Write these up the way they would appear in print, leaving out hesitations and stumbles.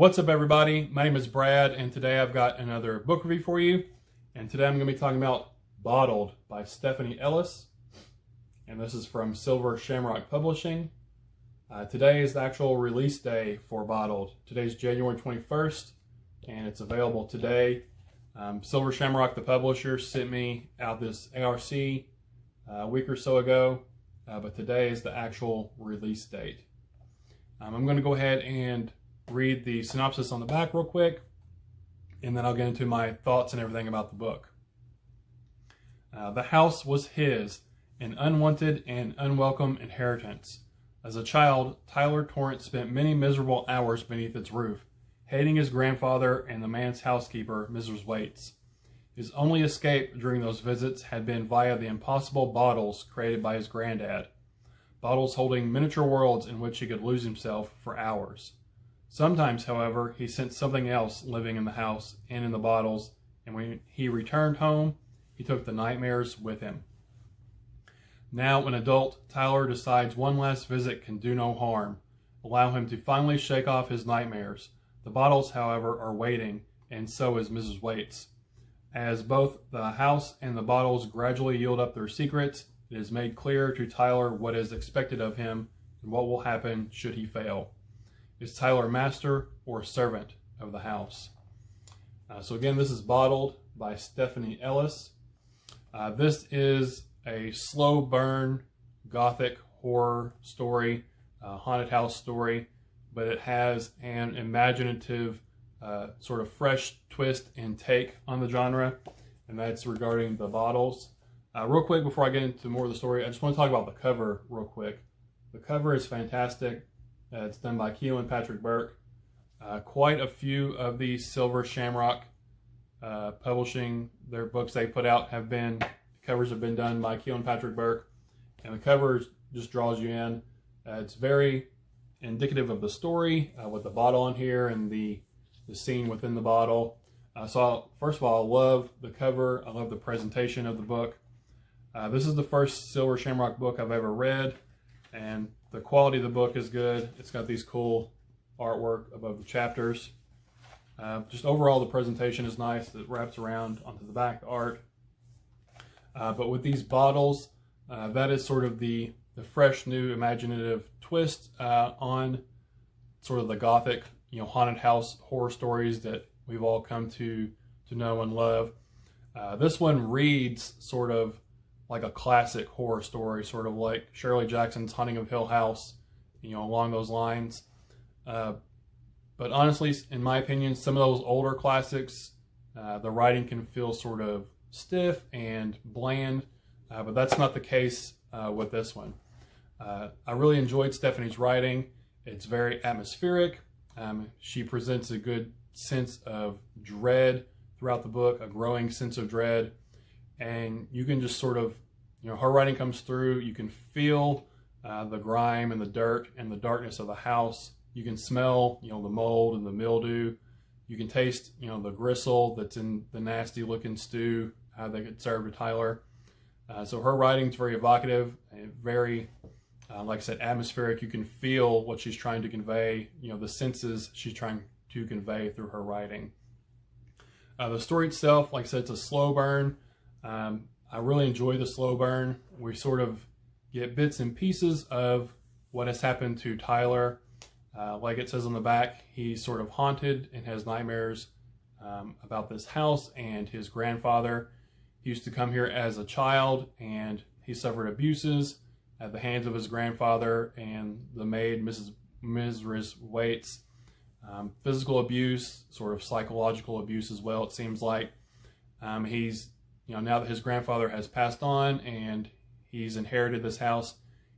What's up, everybody? My name is Brad, and today I've got another book review for you. And today I'm going to be talking about Bottled by Stephanie Ellis. And this is from Silver Shamrock Publishing. Today is the actual release day for Bottled. Today's January 21st, and it's available today. Silver Shamrock, the publisher, sent me out this ARC a week or so ago, but today is the actual release date. I'm going to go ahead and read the synopsis on the back real quick, and then I'll get into my thoughts and everything about the book. The house was his, an unwanted and unwelcome inheritance. As a child, Tyler Torrance spent many miserable hours beneath its roof, hating his grandfather and the man's housekeeper, Mrs. Waits. His only escape during those visits had been via the impossible bottles created by his granddad. Bottles holding miniature worlds in which he could lose himself for hours. Sometimes, however, he sensed something else living in the house and in the bottles, and when he returned home, he took the nightmares with him. Now, an adult, Tyler decides one last visit can do no harm, allow him to finally shake off his nightmares. The bottles, however, are waiting, and so is Mrs. Waits. As both the house and the bottles gradually yield up their secrets, it is made clear to Tyler what is expected of him and what will happen should he fail. Is Tyler master or servant of the house? So again, this is Bottled by Stephanie Ellis. This is a slow burn gothic horror story, haunted house story, but it has an imaginative sort of fresh twist and take on the genre, and that's regarding the bottles. Real quick, before I get into more of the story, I just want to talk about the cover real quick. The cover is fantastic. It's done by Keelan Patrick Burke. Quite a few of these Silver Shamrock publishing, their books they put out covers have been done by Keelan Patrick Burke, and the cover just draws you in. It's very indicative of the story with the bottle on here and the scene within the bottle. So first of all, I love the cover. I love the presentation of the book. This is the first Silver Shamrock book I've ever read, and the quality of the book is good. It's got these cool artwork above the chapters. Just overall, the presentation is nice. It wraps around onto the back art. But with these bottles, that is sort of the fresh, new, imaginative twist on sort of the gothic, haunted house horror stories that we've all come to know and love. This one reads sort of like a classic horror story, sort of like Shirley Jackson's Haunting of Hill House, along those lines. But honestly, in my opinion, some of those older classics, the writing can feel sort of stiff and bland, but that's not the case with this one. I really enjoyed Stephanie's writing. It's very atmospheric. She presents a good sense of dread throughout the book, a growing sense of dread. And you can just sort of, her writing comes through. You can feel the grime and the dirt and the darkness of the house. You can smell, the mold and the mildew. You can taste, the gristle that's in the nasty looking stew that get served to Tyler. So her writing's very evocative and very, like I said, atmospheric. You can feel what she's trying to convey, the senses she's trying to convey through her writing. The story itself, like I said, it's a slow burn. I really enjoy the slow burn. We sort of get bits and pieces of what has happened to Tyler. Like it says on the back, he's sort of haunted and has nightmares about this house and his grandfather. He used to come here as a child, and he suffered abuses at the hands of his grandfather and the maid, Mrs. Waits. Physical abuse, sort of psychological abuse as well, it seems like. He's now that his grandfather has passed on and he's inherited this house,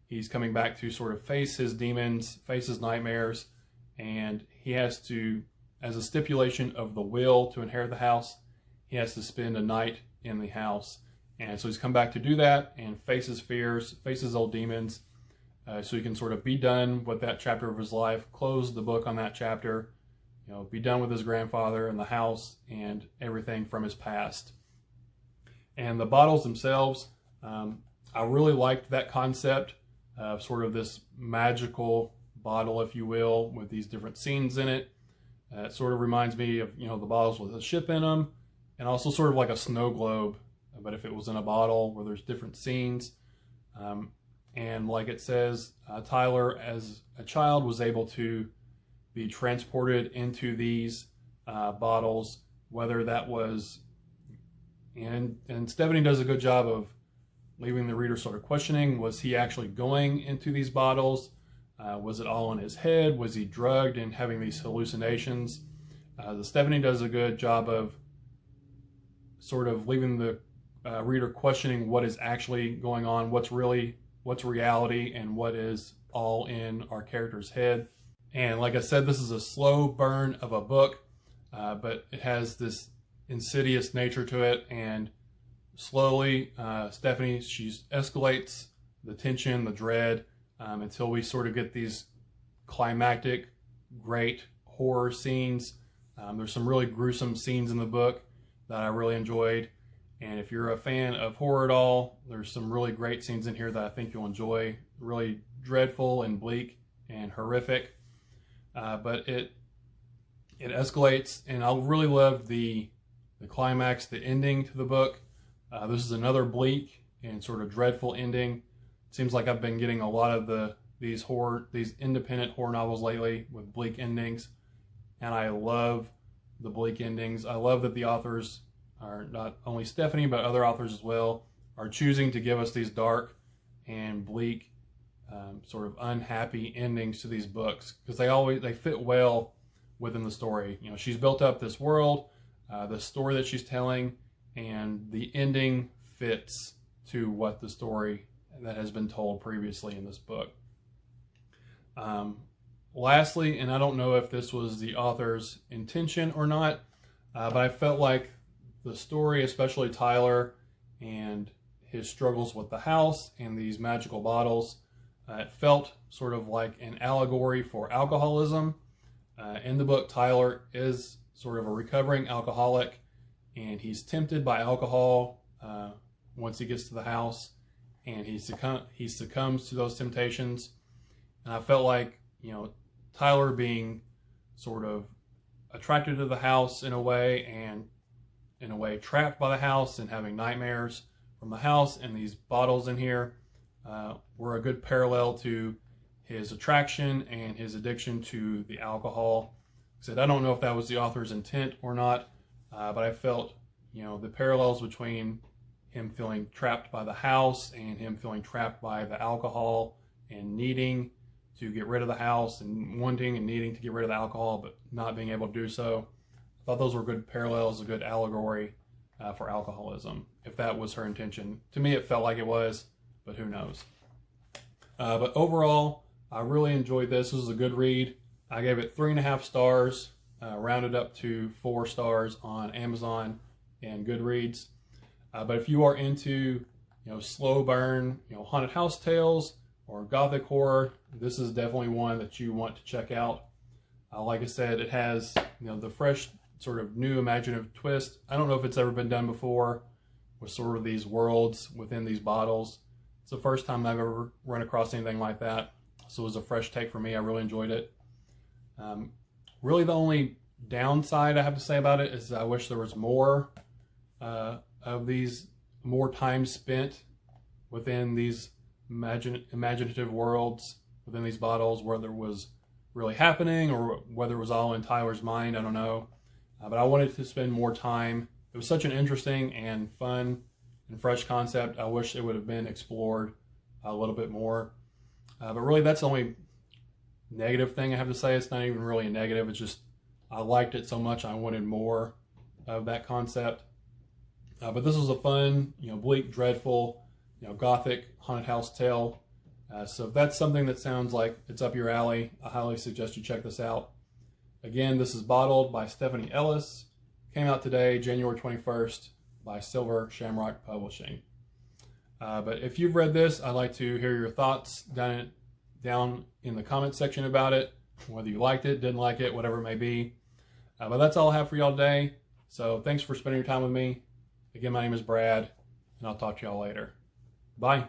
he's coming back to sort of face his demons, face his nightmares, and he has to, as a stipulation of the will to inherit the house, he has to spend a night in the house. And so he's come back to do that and face his fears, face his old demons, so he can sort of be done with that chapter of his life, close the book on that chapter, be done with his grandfather and the house and everything from his past. And the bottles themselves, I really liked that concept of sort of this magical bottle, if you will, with these different scenes in it. It sort of reminds me of, you know, the bottles with a ship in them, and also sort of like a snow globe, but if it was in a bottle where there's different scenes. And like it says, Tyler, as a child, was able to be transported into these bottles, whether that was, and Stephanie does a good job of leaving the reader sort of questioning, was he actually going into these bottles? Was it all in his head? Was he drugged and having these hallucinations? Stephanie does a good job of sort of leaving the reader questioning what is actually going on, what's reality, and what is all in our character's head. And like I said, this is a slow burn of a book, but it has this insidious nature to it, and slowly Stephanie, she escalates the tension, the dread, until we sort of get these climactic, great horror scenes. There's some really gruesome scenes in the book that I really enjoyed. And if you're a fan of horror at all, there's some really great scenes in here that I think you'll enjoy. Really dreadful and bleak and horrific. But it escalates, and I really loved the climax, the ending to the book. This is another bleak and sort of dreadful ending. Seems like I've been getting a lot of these independent horror novels lately with bleak endings, and I love the bleak endings. I love that the authors are, not only Stephanie but other authors as well, are choosing to give us these dark and bleak, sort of unhappy endings to these books, because they fit well within the story. You know, she's built up this world, the story that she's telling, and the ending fits to what the story that has been told previously in this book. Lastly, and I don't know if this was the author's intention or not, but I felt like the story, especially Tyler and his struggles with the house and these magical bottles, it felt sort of like an allegory for alcoholism. In the book, Tyler is sort of a recovering alcoholic, and he's tempted by alcohol once he gets to the house, and he succumbs to those temptations. And I felt like, you know, Tyler being sort of attracted to the house in a way, and in a way trapped by the house and having nightmares from the house, and these bottles in here were a good parallel to his attraction and his addiction to the alcohol. I said, I don't know if that was the author's intent or not, but I felt, you know, the parallels between him feeling trapped by the house and him feeling trapped by the alcohol and needing to get rid of the house and wanting and needing to get rid of the alcohol but not being able to do so. I thought those were good parallels, a good allegory for alcoholism, if that was her intention. To me, it felt like it was, but who knows. But overall, I really enjoyed this. This was a good read. I gave it 3.5 stars, rounded up to 4 stars on Amazon and Goodreads. But if you are into, you know, slow burn, you know, haunted house tales or gothic horror, this is definitely one that you want to check out. Like I said, it has, you know, the fresh sort of new imaginative twist. I don't know if it's ever been done before with sort of these worlds within these bottles. It's the first time I've ever run across anything like that. So it was a fresh take for me. I really enjoyed it. Really the only downside I have to say about it is I wish there was more of these, more time spent within these imaginative worlds within these bottles, whether it was really happening or whether it was all in Tyler's mind. I don't know. But I wanted to spend more time. It was such an interesting and fun and fresh concept. I wish it would have been explored a little bit more. But really, that's the only negative thing I have to say. It's not even really a negative. It's just I liked it so much I wanted more of that concept. But this was a fun, you know, bleak, dreadful, you know, gothic haunted house tale. So if that's something that sounds like it's up your alley, I highly suggest you check this out. Again, this is Bottled by Stephanie Ellis. Came out today, January 21st, by Silver Shamrock Publishing. But if you've read this, I'd like to hear your thoughts down in the comment section about it, whether you liked it, didn't like it, whatever it may be. But that's all I have for y'all today. So thanks for spending your time with me. Again, my name is Brad, and I'll talk to y'all later. Bye.